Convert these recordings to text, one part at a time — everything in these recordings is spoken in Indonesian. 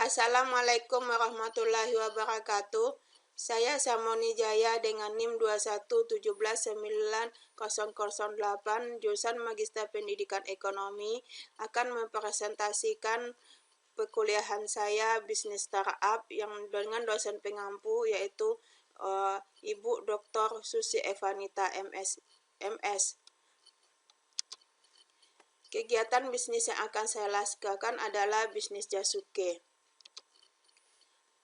Assalamualaikum warahmatullahi wabarakatuh. Saya Samoni Jaya dengan NIM 211719008 jurusan Magister Pendidikan Ekonomi akan mempresentasikan perkuliahan saya bisnis startup yang dengan dosen pengampu yaitu Ibu Dr. Susi Evanita MS. Kegiatan bisnis yang akan saya laksanakan adalah bisnis Jasuke.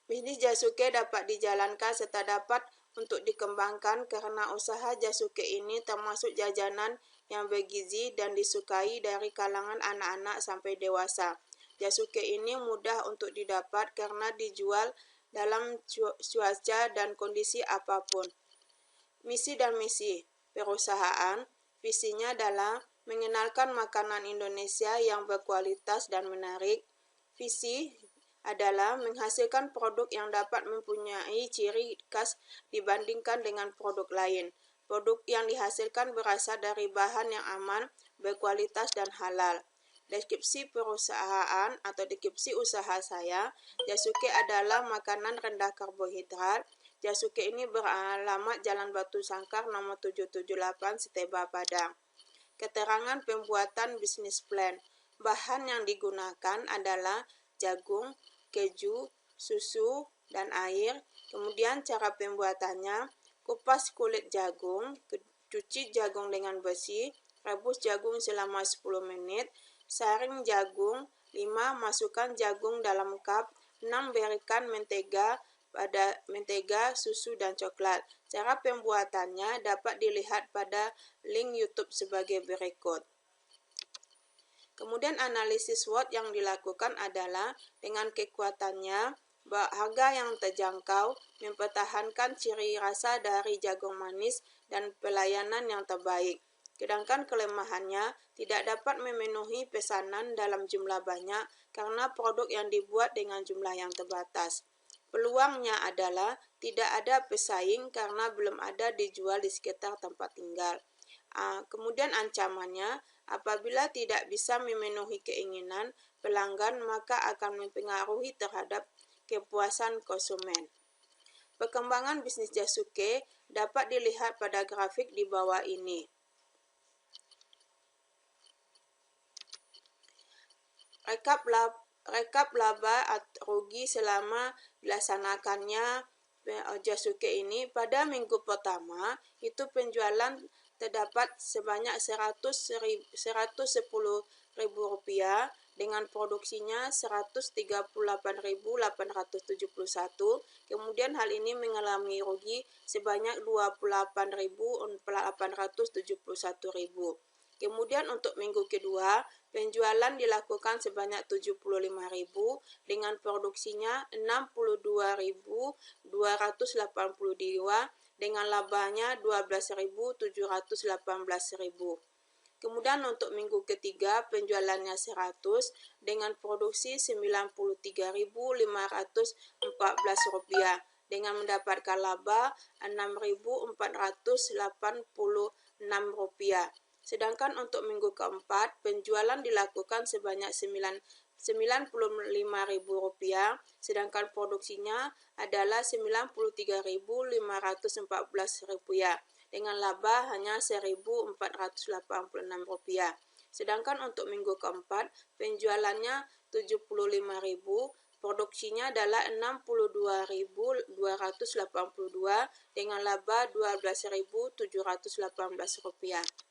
Bisnis Jasuke dapat dijalankan serta dapat untuk dikembangkan karena usaha Jasuke ini termasuk jajanan yang bergizi dan disukai dari kalangan anak-anak sampai dewasa. Jasuke ini mudah untuk didapat karena dijual dalam cuaca dan kondisi apapun. Misi dan misi perusahaan, visinya adalah mengenalkan makanan Indonesia yang berkualitas dan menarik. Visi adalah menghasilkan produk yang dapat mempunyai ciri khas dibandingkan dengan produk lain. Produk yang dihasilkan berasal dari bahan yang aman, berkualitas dan halal. Deskripsi perusahaan atau deskripsi usaha saya, Jasuke adalah makanan rendah karbohidrat. Jasuke ini beralamat Jalan Batu Sangkar nomor 778 Siteba Padang. Keterangan pembuatan bisnis plan. Bahan yang digunakan adalah jagung, keju, susu, dan air. Kemudian cara pembuatannya, kupas kulit jagung, cuci jagung dengan bersih, rebus jagung selama 10 menit, saring jagung, 5. Masukkan jagung dalam cup, 6. Berikan mentega, susu, dan coklat. Cara pembuatannya dapat dilihat pada link YouTube sebagai berikut. Kemudian analisis SWOT yang dilakukan adalah dengan kekuatannya, harga yang terjangkau, mempertahankan ciri rasa dari jagung manis, dan pelayanan yang terbaik. Sedangkan kelemahannya tidak dapat memenuhi pesanan dalam jumlah banyak karena produk yang dibuat dengan jumlah yang terbatas. Peluangnya adalah tidak ada pesaing karena belum ada dijual di sekitar tempat tinggal. Kemudian ancamannya, apabila tidak bisa memenuhi keinginan pelanggan, maka akan mempengaruhi terhadap kepuasan konsumen. Perkembangan bisnis Jasuke dapat dilihat pada grafik di bawah ini. Rekap laba atau rugi selama dilaksanakannya Jasuke ini. Pada minggu pertama, itu penjualan terdapat sebanyak Rp110.000 dengan produksinya 138.871. Kemudian hal ini mengalami rugi sebanyak Rp28.871.000. Kemudian untuk minggu kedua, penjualan dilakukan sebanyak 75.000 dengan produksinya 62.282 dengan labanya 12.718.000. Kemudian untuk minggu ketiga penjualannya 100 dengan produksi Rp93.514 dengan mendapatkan laba Rp6.486. Sedangkan untuk minggu keempat, penjualan dilakukan sebanyak Rp95.000, sedangkan produksinya adalah Rp93.514 dengan laba hanya Rp1.486. Sedangkan untuk minggu keempat, penjualannya Rp75.000, produksinya adalah Rp62.282 dengan laba Rp12.718.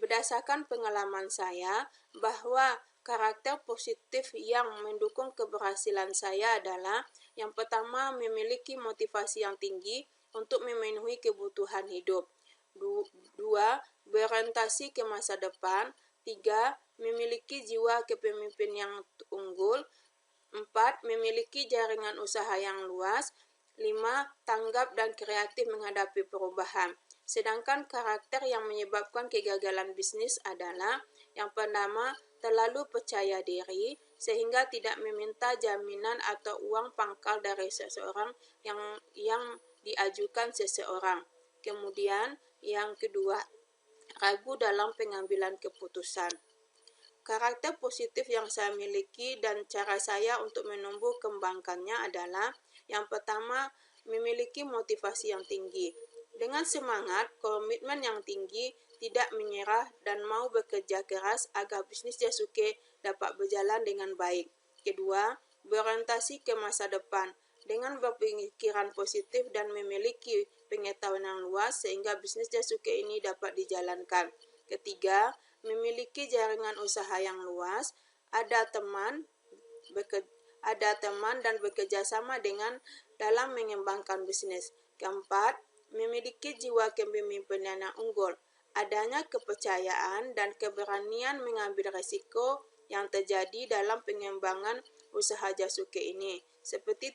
Berdasarkan pengalaman saya, bahwa karakter positif yang mendukung keberhasilan saya adalah yang pertama, memiliki motivasi yang tinggi untuk memenuhi kebutuhan hidup. 2. Berorientasi ke masa depan. 3. Memiliki jiwa kepemimpinan yang unggul. 4. Memiliki jaringan usaha yang luas. 5. Tanggap dan kreatif menghadapi perubahan. Sedangkan karakter yang menyebabkan kegagalan bisnis adalah yang pertama, terlalu percaya diri sehingga tidak meminta jaminan atau uang pangkal dari seseorang yang diajukan seseorang. Kemudian yang kedua, ragu dalam pengambilan keputusan. Karakter positif yang saya miliki dan cara saya untuk menumbuh kembangkannya adalah yang pertama, memiliki motivasi yang tinggi. Dengan semangat, komitmen yang tinggi, tidak menyerah, dan mau bekerja keras agar bisnis Yasuke dapat berjalan dengan baik. Kedua, berorientasi ke masa depan dengan berpikiran positif dan memiliki pengetahuan yang luas sehingga bisnis Yasuke ini dapat dijalankan. Ketiga, memiliki jaringan usaha yang luas, ada teman dan bekerja sama dengan dalam mengembangkan bisnis. Keempat, memiliki jiwa kepemimpinan yang unggul, adanya kepercayaan dan keberanian mengambil risiko yang terjadi dalam pengembangan usaha Yasuke ini, seperti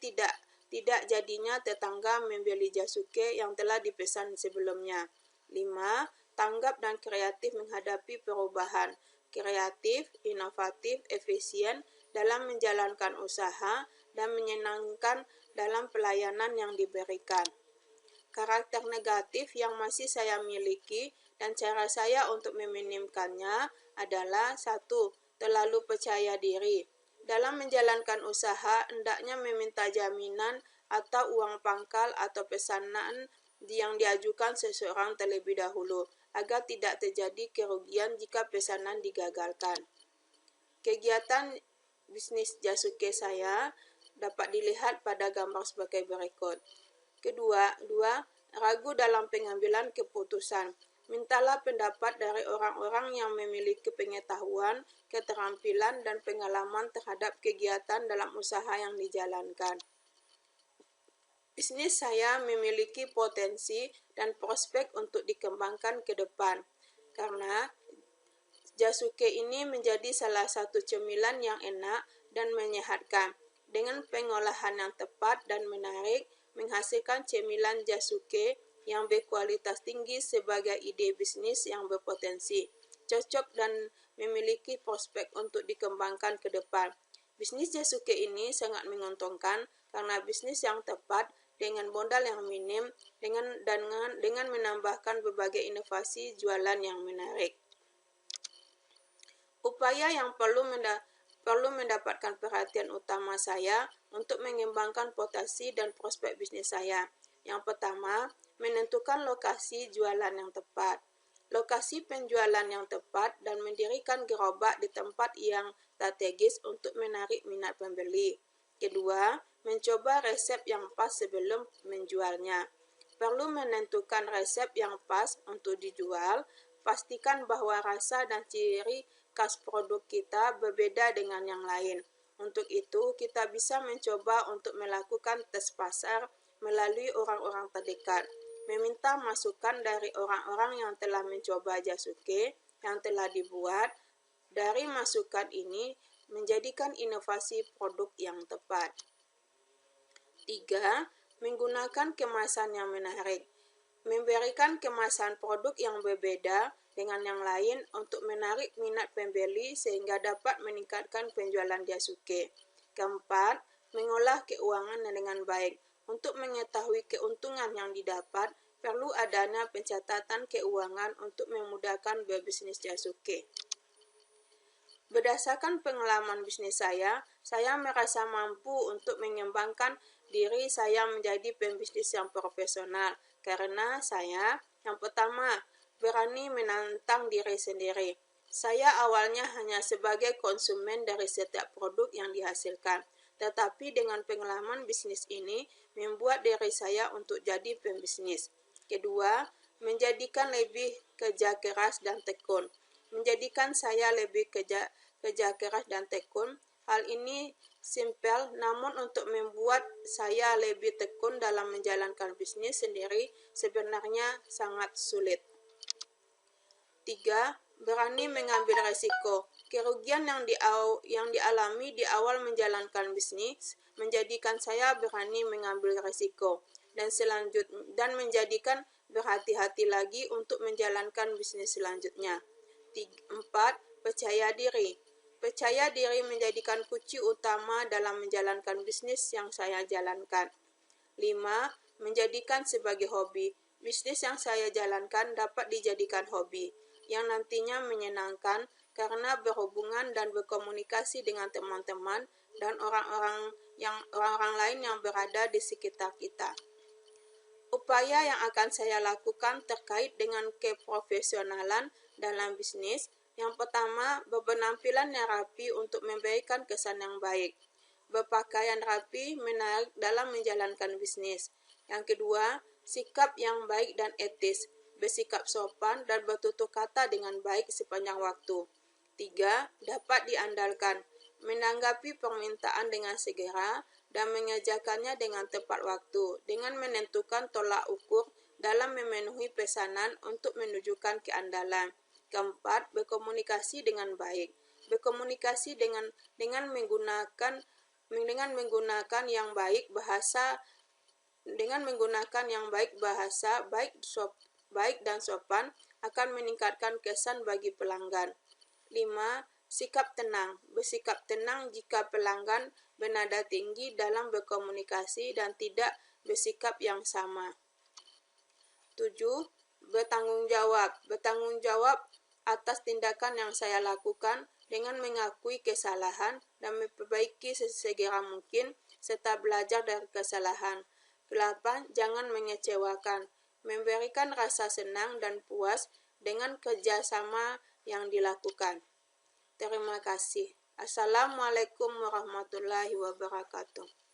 tidak jadinya tetangga membeli Yasuke yang telah dipesan sebelumnya. 5. Tanggap dan kreatif menghadapi perubahan, kreatif, inovatif, efisien dalam menjalankan usaha, dan menyenangkan dalam pelayanan yang diberikan. Karakter negatif yang masih saya miliki dan cara saya untuk meminimkannya adalah 1. Terlalu percaya diri. Dalam menjalankan usaha, hendaknya meminta jaminan atau uang pangkal atau pesanan yang diajukan seseorang terlebih dahulu, agar tidak terjadi kerugian jika pesanan digagalkan. Kegiatan bisnis Yasuke saya dapat dilihat pada gambar sebagai berikut. Kedua, ragu dalam pengambilan keputusan. Mintalah pendapat dari orang-orang yang memiliki pengetahuan, keterampilan, dan pengalaman terhadap kegiatan dalam usaha yang dijalankan. Bisnis saya memiliki potensi dan prospek untuk dikembangkan ke depan, karena Yasuke ini menjadi salah satu cemilan yang enak dan menyehatkan. Dengan pengolahan yang tepat dan menarik, menghasilkan cemilan Yasuke yang berkualitas tinggi sebagai ide bisnis yang berpotensi, cocok dan memiliki prospek untuk dikembangkan ke depan. Bisnis Yasuke ini sangat menguntungkan karena bisnis yang tepat dengan modal yang minim dengan menambahkan berbagai inovasi jualan yang menarik. Upaya yang perlu mendapatkan perhatian utama saya untuk mengembangkan potensi dan prospek bisnis saya. Yang pertama, menentukan lokasi jualan yang tepat. Lokasi penjualan yang tepat dan mendirikan gerobak di tempat yang strategis untuk menarik minat pembeli. Kedua, mencoba resep yang pas sebelum menjualnya. Perlu menentukan resep yang pas untuk dijual. Pastikan bahwa rasa dan ciri khas produk kita berbeda dengan yang lain. Untuk itu, kita bisa mencoba untuk melakukan tes pasar melalui orang-orang terdekat. Meminta masukan dari orang-orang yang telah mencoba Yasuke yang telah dibuat. Dari masukan ini, menjadikan inovasi produk yang tepat. 3. Menggunakan kemasan yang menarik. Memberikan kemasan produk yang berbeda dengan yang lain untuk menarik minat pembeli sehingga dapat meningkatkan penjualan Yasuke. Keempat, mengolah keuangan dengan baik. Untuk mengetahui keuntungan yang didapat, perlu adanya pencatatan keuangan untuk memudahkan berbisnis Yasuke. Berdasarkan pengalaman bisnis saya merasa mampu untuk mengembangkan diri saya menjadi pembisnis yang profesional karena saya, yang pertama, berani menantang diri sendiri. Saya awalnya hanya sebagai konsumen dari setiap produk yang dihasilkan, tetapi dengan pengalaman bisnis ini membuat diri saya untuk jadi pembisnis. Kedua, menjadikan lebih kerja keras dan tekun. Menjadikan saya lebih kerja keras dan tekun. Hal ini simpel, namun untuk membuat saya lebih tekun dalam menjalankan bisnis sendiri sebenarnya sangat sulit. 3. Berani mengambil risiko. Kerugian yang dialami di awal menjalankan bisnis menjadikan saya berani mengambil risiko dan menjadikan berhati-hati lagi untuk menjalankan bisnis selanjutnya. 4. Percaya diri. Percaya diri menjadikan kunci utama dalam menjalankan bisnis yang saya jalankan. 5. Menjadikan sebagai hobi. Bisnis yang saya jalankan dapat dijadikan hobi, yang nantinya menyenangkan karena berhubungan dan berkomunikasi dengan teman-teman dan orang-orang lain yang berada di sekitar kita. Upaya yang akan saya lakukan terkait dengan keprofesionalan dalam bisnis. Yang pertama, berpenampilan yang rapi untuk memberikan kesan yang baik. Berpakaian rapi menarik dalam menjalankan bisnis. Yang kedua, sikap yang baik dan etis. Bersikap sopan dan bertutur kata dengan baik sepanjang waktu. 3. Dapat diandalkan. Menanggapi permintaan dengan segera dan mengerjakannya dengan tepat waktu, dengan menentukan tolak ukur dalam memenuhi pesanan untuk menunjukkan keandalan. Keempat, berkomunikasi dengan baik. Berkomunikasi dengan menggunakan yang baik bahasa baik dan sopan akan meningkatkan kesan bagi pelanggan. 5. Sikap tenang. Bersikap tenang jika pelanggan bernada tinggi dalam berkomunikasi dan tidak bersikap yang sama. 7. Bertanggung jawab. Bertanggung jawab atas tindakan yang saya lakukan dengan mengakui kesalahan dan memperbaiki sesegera mungkin serta belajar dari kesalahan. 8. Jangan mengecewakan. Memberikan rasa senang dan puas dengan kerjasama yang dilakukan. Terima kasih. Assalamualaikum warahmatullahi wabarakatuh.